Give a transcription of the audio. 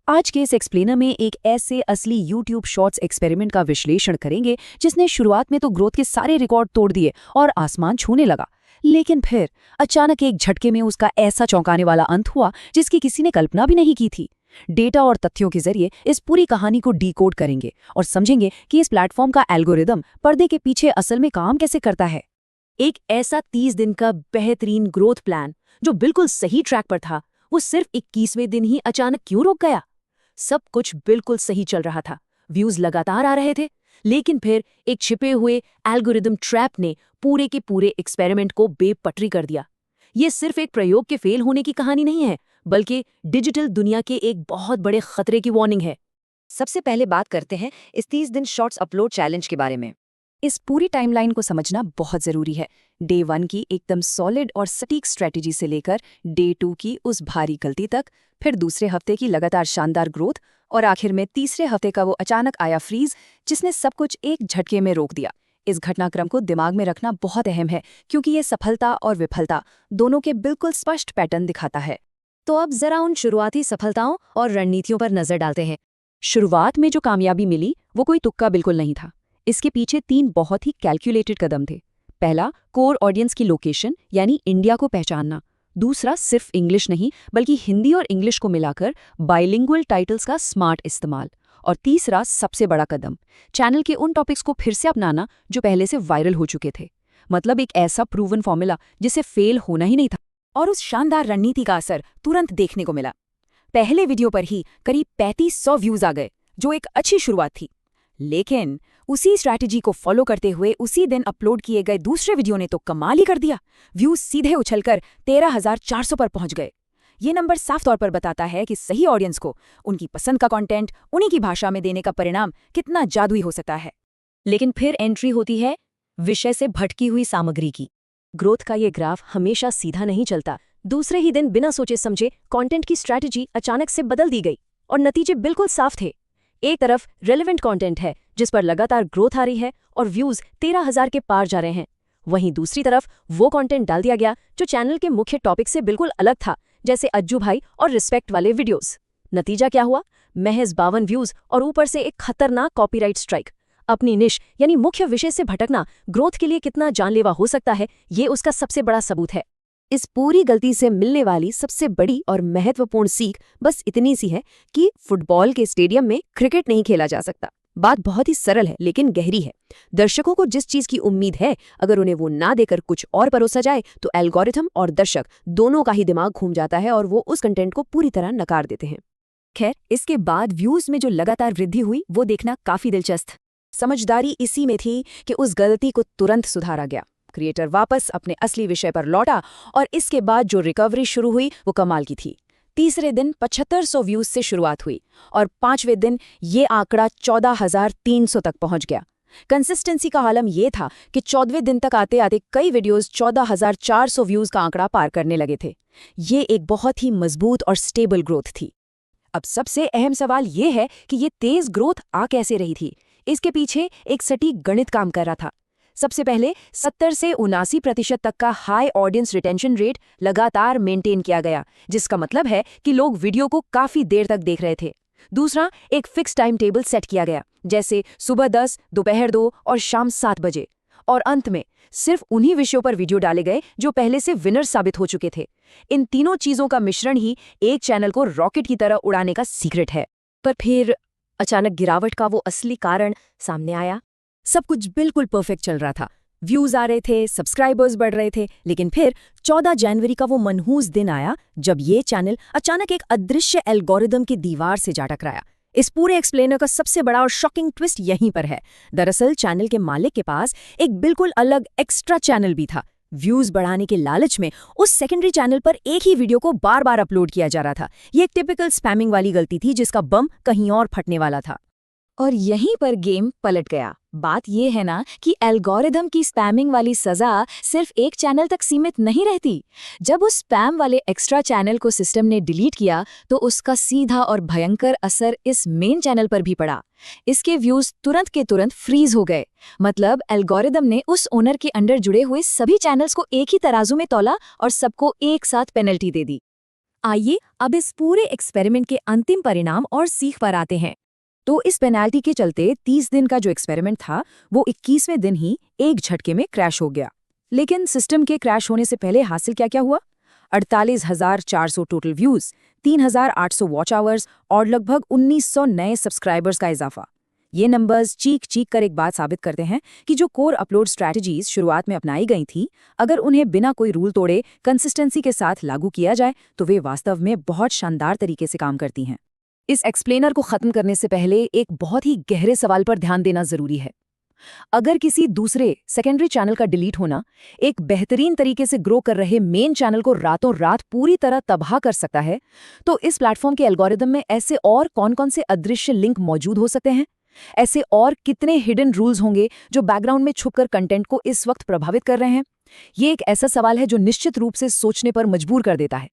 आज के इस एक्सप्लेनर में एक ऐसे असली YouTube शॉर्ट्स एक्सपेरिमेंट का विश्लेषण करेंगे जिसने शुरुआत में तो ग्रोथ के सारे रिकॉर्ड तोड़ दिए और आसमान छूने लगा, लेकिन फिर अचानक एक झटके में उसका ऐसा चौंकाने वाला अंत हुआ जिसकी किसी ने कल्पना भी नहीं की थी। डेटा और तथ्यों के जरिए इस पूरी कहानी को डीकोड करेंगे और समझेंगे कि इस प्लेटफॉर्म का एल्गोरिदम पर्दे के पीछे असल में काम कैसे करता है। एक ऐसा 30 दिन का बेहतरीन ग्रोथ प्लान जो बिल्कुल सही ट्रैक पर था, वो सिर्फ 21वें दिन ही अचानक क्यों रुक गया? सब कुछ बिल्कुल सही चल रहा था, व्यूज लगातार आ रहे थे, लेकिन फिर एक छिपे हुए एल्गोरिदम ट्रैप ने पूरे के पूरे एक्सपेरिमेंट को बेपटरी कर दिया। ये सिर्फ एक प्रयोग के फेल होने की कहानी नहीं है, बल्कि डिजिटल दुनिया के एक बहुत बड़े खतरे की वार्निंग है। सबसे पहले बात करते हैं इस 30 दिन शॉर्ट्स अपलोड चैलेंज के बारे में। इस पूरी टाइमलाइन को समझना बहुत जरूरी है। डे 1 की एकदम सॉलिड और सटीक स्ट्रेटेजी से लेकर डे 2 की उस भारी गलती तक, फिर दूसरे हफ्ते की लगातार शानदार ग्रोथ और आखिर में तीसरे हफ्ते का वो अचानक आया फ्रीज जिसने सब कुछ एक झटके में रोक दिया। इस घटनाक्रम को दिमाग में रखना बहुत अहम है क्योंकि ये सफलता और विफलता दोनों के बिल्कुल स्पष्ट पैटर्न दिखाता है। तो अब जरा उन शुरुआती सफलताओं और रणनीतियों पर नजर डालते हैं। शुरुआत में जो कामयाबी मिली वो कोई तुक्का बिल्कुल नहीं था। इसके पीछे 3 बहुत ही कैलकुलेटेड कदम थे। पहला, कोर ऑडियंस की लोकेशन यानी इंडिया को पहचानना। दूसरा, सिर्फ इंग्लिश नहीं बल्कि हिंदी और इंग्लिश को मिलाकर बाइलिंगुअल टाइटल्स का स्मार्ट इस्तेमाल। और तीसरा, सबसे बड़ा कदम, चैनल के उन टॉपिक्स को फिर से अपनाना जो पहले से वायरल हो चुके थे। मतलब एक ऐसा प्रूवन फॉर्मूला जिसे फेल होना ही नहीं था। और उस शानदार रणनीति का असर तुरंत देखने को मिला। पहले वीडियो पर ही करीब 3500 व्यूज आ गए, जो एक अच्छी शुरुआत थी। लेकिन उसी स्ट्रैटेजी को फॉलो करते हुए उसी दिन अपलोड किए गए दूसरे वीडियो ने तो कमाल ही कर दिया। व्यूज सीधे उछलकर 13,400 पर पहुंच गए। ये नंबर साफ तौर पर बताता है कि सही ऑडियंस को उनकी पसंद का कंटेंट उन्हीं की भाषा में देने का परिणाम कितना जादुई हो सकता है। लेकिन फिर एंट्री होती है विषय से भटकी हुई सामग्री की। ग्रोथ का ये ग्राफ हमेशा सीधा नहीं चलता। दूसरे ही दिन बिना सोचे समझे कंटेंट की स्ट्रैटेजी अचानक से बदल दी गई और नतीजे बिल्कुल साफ थे। एक तरफ रेलेवेंट कंटेंट है जिस पर लगातार ग्रोथ आ रही है और व्यूज 13,000 के पार जा रहे हैं। वहीं दूसरी तरफ वो कंटेंट डाल दिया गया जो चैनल के मुख्य टॉपिक से बिल्कुल अलग था, जैसे अज्जू भाई और रिस्पेक्ट वाले वीडियोस। नतीजा क्या हुआ? महज 52 व्यूज और ऊपर से एक खतरनाक कॉपीराइट स्ट्राइक। अपनी निश यानी मुख्य विषय से भटकना ग्रोथ के लिए कितना जानलेवा हो सकता है, ये उसका सबसे बड़ा सबूत है। इस पूरी गलती से मिलने वाली सबसे बड़ी और महत्वपूर्ण सीख बस इतनी सी है कि फुटबॉल के स्टेडियम में क्रिकेट नहीं खेला जा सकता। बात बहुत ही सरल है लेकिन गहरी है। दर्शकों को जिस चीज की उम्मीद है, अगर उन्हें वो ना देकर कुछ और परोसा जाए तो एल्गोरिथम और दर्शक दोनों का ही दिमाग घूम जाता है और वो उस कंटेंट को पूरी तरह नकार देते हैं। खैर, इसके बाद व्यूज में जो लगातार वृद्धि हुई वो देखना काफी दिलचस्प। समझदारी इसी में थी कि उस गलती को तुरंत सुधारा गया। क्रिएटर वापस अपने असली विषय पर लौटा और इसके बाद जो रिकवरी शुरू हुई वो कमाल की थी। तीसरे दिन 7500 व्यूज से शुरुआत हुई और 5वें दिन ये आंकड़ा 14,300 तक पहुंच गया। कंसिस्टेंसी का आलम ये था कि 14वें दिन तक आते आते कई वीडियोस 14,400 व्यूज का आंकड़ा पार करने लगे थे। ये एक बहुत ही मजबूत और स्टेबल ग्रोथ थी। अब सबसे अहम सवाल ये है कि ये तेज ग्रोथ आ कैसे रही थी। इसके पीछे एक सटीक गणित काम कर रहा था। सबसे पहले 70 से 79% तक का हाई ऑडियंस रिटेंशन रेट लगातार मेंटेन किया गया, जिसका मतलब है कि लोग वीडियो को काफी देर तक देख रहे थे। दूसरा, एक फिक्स टाइम टेबल सेट किया गया, जैसे सुबह 10, दोपहर 2 और शाम 7 बजे। और अंत में सिर्फ उन्हीं विषयों पर वीडियो डाले गए जो पहले से विनर साबित हो चुके थे। इन तीनों चीजों का मिश्रण ही एक चैनल को रॉकेट की तरह उड़ाने का सीक्रेट है। पर फिर अचानक गिरावट का वो असली कारण सामने आया। सब कुछ बिल्कुल परफेक्ट चल रहा था, व्यूज आ रहे थे, सब्सक्राइबर्स बढ़ रहे थे, लेकिन फिर 14 जनवरी का वो मनहूस दिन आया जब ये चैनल अचानक एक अदृश्य एल्गोरिदम की दीवार से जा टकराया। इस पूरे एक्सप्लेनर का सबसे बड़ा और शॉकिंग ट्विस्ट यहीं पर है। दरअसल चैनल के मालिक के पास एक बिल्कुल अलग एक्स्ट्रा चैनल भी था। व्यूज बढ़ाने के लालच में उस सेकेंडरी चैनल पर एक ही वीडियो को बार बार अपलोड किया जा रहा था। ये एक टिपिकल स्पैमिंग वाली गलती थी जिसका बम कहीं और फटने वाला था। और यहीं पर गेम पलट गया। बात यह है ना कि एल्गोरिदम की स्पैमिंग वाली सजा सिर्फ एक चैनल तक सीमित नहीं रहती। जब उस स्पैम वाले एक्स्ट्रा चैनल को सिस्टम ने डिलीट किया तो उसका सीधा और भयंकर असर इस मेन चैनल पर भी पड़ा। इसके व्यूज तुरंत के तुरंत फ्रीज हो गए। मतलब एल्गोरिदम ने उस ओनर के अंडर जुड़े हुए सभी चैनल्स को एक ही तराजू में तौला और सबको एक साथ पेनल्टी दे दी। आइए अब इस पूरे एक्सपेरिमेंट के अंतिम परिणाम और सीख पर आते हैं। तो इस पेनाल्टी के चलते 30 दिन का जो एक्सपेरिमेंट था वो 21वें दिन ही एक झटके में क्रैश हो गया। लेकिन सिस्टम के क्रैश होने से पहले हासिल क्या क्या हुआ? 48,400 टोटल व्यूज, 3,800 वॉच आवर्स और लगभग 1,900 नए सब्सक्राइबर्स का इजाफा। ये नंबर्स चीख चीख कर एक बात साबित करते हैं कि जो कोर अपलोड स्ट्रैटेजीज शुरुआत में अपनाई गई थी, अगर उन्हें बिना कोई रूल तोड़े कंसिस्टेंसी के साथ लागू किया जाए तो वे वास्तव में बहुत शानदार तरीके से काम करती हैं। इस एक्सप्लेनर को खत्म करने से पहले एक बहुत ही गहरे सवाल पर ध्यान देना जरूरी है। अगर किसी दूसरे सेकेंडरी चैनल का डिलीट होना एक बेहतरीन तरीके से ग्रो कर रहे मेन चैनल को रातों रात पूरी तरह तबाह कर सकता है, तो इस प्लेटफॉर्म के एल्गोरिदम में ऐसे और कौन-कौन से अदृश्य लिंक मौजूद हो सकते हैं? ऐसे और कितने हिडन रूल्स होंगे जो बैकग्राउंड में छुपकर कंटेंट को इस वक्त प्रभावित कर रहे हैं? ये एक ऐसा सवाल है जो निश्चित रूप से सोचने पर मजबूर कर देता है।